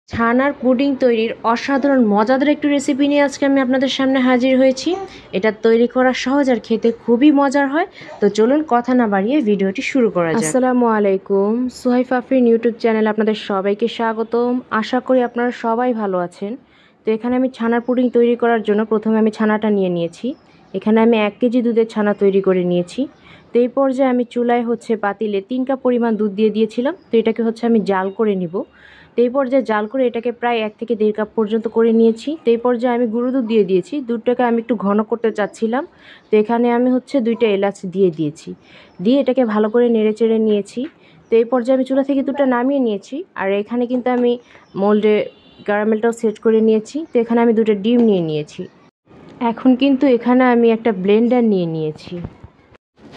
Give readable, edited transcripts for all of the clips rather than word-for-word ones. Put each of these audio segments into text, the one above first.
ছানার পুডিং তৈরির অসাধারণ মজাদার একটি রেসিপি নিয়ে আজকে আমি আপনাদের সামনে হাজির হয়েছি। এটা তৈরি করা সহজ আর খেতে খুবই মজার হয়। তো চলুন কথা না বাড়িয়ে ভিডিওটি শুরু করা যাক। আসসালামু আলাইকুম, সুহাইফ আফরিন ইউটিউব চ্যানেলে আপনাদের সবাইকে স্বাগতম। আশা করি আপনারা সবাই ভালো আছেন। তো এখানে আমি ছানার পুডিং তৈরি করার জন্য প্রথমে আমি ছানাটা নিয়েছি। এখানে আমি 1 কেজি দুধের ছানা তৈরি করে নিয়েছি। তো এই পর্যায়ে আমি চুলায় পাতিলে 3 কাপ পরিমাণ দুধ দিয়ে দিয়েছিলাম। তো এটাকে আমি জাল করে নিব। তো এই পর্যায়ে জাল করে এটাকে প্রায় 1 থেকে 1.5 কাপ পর্যন্ত করে নিয়েছি। তো এই পর্যায়ে আমি গুঁড়ো দুধ দিয়ে দিয়েছি। দুধটাকে আমি একটু ঘন করতে চাচ্ছিলাম। তো এখানে আমি 2টা এলাচ দিয়ে দিয়েছি। দিয়ে এটাকে ভালো করে নেড়েচেড়ে নিয়েছি। তো এই পর্যায়ে আমি চুলা থেকে দুধটা নামিয়ে নিয়েছি। আর এখানে কিন্তু আমি মোল্ডে ক্যারামেলটাও সেট করে নিয়েছি। তো এখানে আমি 2টা ডিম নিয়েছি। এখন কিন্তু এখানে আমি একটা ব্লেন্ডার নিয়েছি।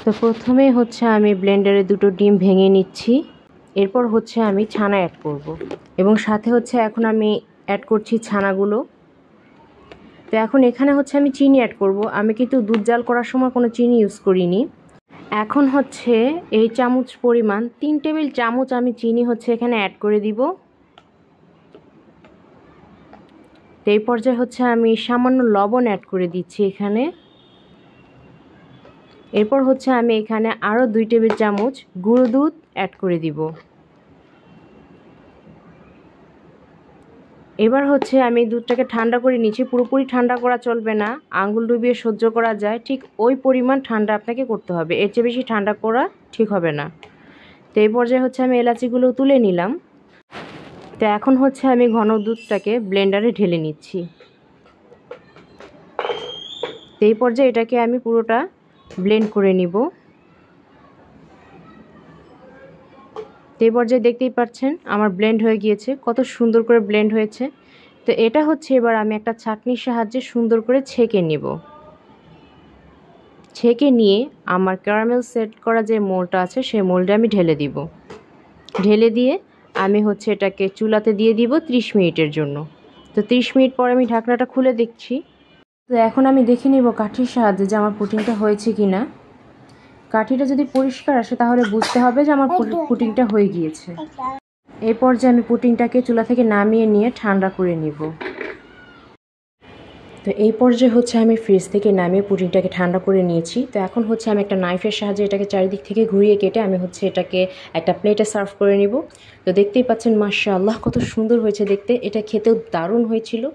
তো প্রথমে আমি ব্লেন্ডারে 2টো ডিম ভেঙে নিচ্ছি। এরপর আমি ছানা অ্যাড করব এবং সাথে এখন আমি অ্যাড করছি ছানাগুলো। তো এখন এখানে আমি চিনি অ্যাড করব। আমি কিন্তু দুধ জাল করার সময় কোনো চিনি ইউজ করিনি। এখন এই চামচ পরিমাণ 3 টেবিল চামচ আমি চিনি এখানে অ্যাড করে দিব। তো এই পর্যায়ে আমি সামান্য লবণ অ্যাড করে দিচ্ছি এখানে। এরপর আমি এখানে আরও 2 টেবিল চামচ গুঁড়ো দুধ অ্যাড করে দিব। এবার আমি দুধটাকে ঠান্ডা করে নিচ্ছি। পুরোপুরি ঠান্ডা করা চলবে না, আঙুল ডুবিয়ে সহ্য করা যায় ঠিক ওই পরিমাণ ঠান্ডা আপনাকে করতে হবে। এর চেয়ে বেশি ঠান্ডা করা ঠিক হবে না। তো এই পর্যায়ে আমি এলাচিগুলো তুলে নিলাম। তো এখন আমি ঘন দুধটাকে ব্লেন্ডারে ঢেলে নিচ্ছি। তো এই পর্যায়ে এটাকে আমি পুরোটা ব্লেন্ড করে নিব। এই পর্যায়ে দেখতেই পাচ্ছেন আমার ব্লেন্ড হয়ে গিয়েছে, কত সুন্দর করে ব্লেন্ড হয়েছে। তো এটা এবার আমি একটা ছাঁকনির সাহায্যে সুন্দর করে ছেঁকে নিব। ছেঁকে নিয়ে আমার ক্যারামেল সেট করা যে মোল্ডটা আছে সেই মোল্ডে আমি ঢেলে দিব। ঢেলে দিয়ে আমি এটাকে চুলাতে দিয়ে দিব 30 মিনিটের জন্য। তো 30 মিনিট পর আমি ঢাকনাটা খুলে দেখছি। তো এখন আমি দেখে নিব কাঠির সাহায্যে যে আমার পুডিংটা হয়েছে কিনা। কাঠিটা যদি পরিষ্কার আসে তাহলে বুঝতে হবে যে আমার পুডিংটা হয়ে গিয়েছে। এই পর্যায়ে আমি পুডিংটাকে চুলা থেকে নামিয়ে নিয়ে ঠান্ডা করে নিব। তো এই পর্যায়ে আমি ফ্রিজ থেকে নামিয়ে পুডিংটাকে ঠান্ডা করে নিয়েছি। তো এখন আমি একটা নাইফের সাহায্যে এটাকে চারিদিক থেকে ঘুরিয়ে কেটে আমি এটাকে একটা প্লেটে সার্ভ করে নিব। তো দেখতেই পাচ্ছেন মাশাআল্লাহ কত সুন্দর হয়েছে দেখতে। এটা খেতেও দারুণ হয়েছিল।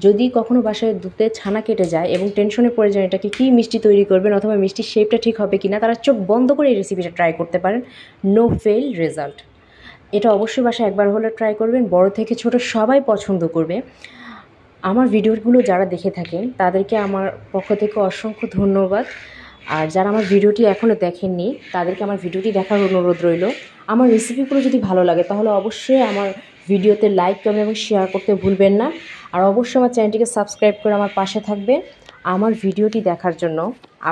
যদি কখনো বাসায় দুধে ছানা কেটে যায় এবং টেনশনে পড়ে যায় এটাকে কী মিষ্টি তৈরি করবেন অথবা মিষ্টির শেপটা ঠিক হবে কিনা, তারা চোখ বন্ধ করে এই রেসিপিটা ট্রাই করতে পারেন। No fail result. এটা অবশ্যই বাসায় একবার হলে ট্রাই করবেন। বড় থেকে ছোট সবাই পছন্দ করবে। আমার ভিডিওগুলো যারা দেখে থাকেন তাদেরকে আমার পক্ষ থেকে অসংখ্য ধন্যবাদ। আর যারা আমার ভিডিওটি এখনও দেখেননি তাদেরকে আমার ভিডিওটি দেখার অনুরোধ রইল। আমার রেসিপিগুলো যদি ভালো লাগে তাহলে অবশ্যই আমার ভিডিওতে লাইক, কমেন্ট এবং শেয়ার করতে ভুলবেন না। আর অবশ্যই আমার চ্যানেলটিকে সাবস্ক্রাইব করে আমার পাশে থাকবেন। আমার ভিডিওটি দেখার জন্য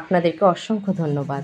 আপনাদেরকে অসংখ্য ধন্যবাদ।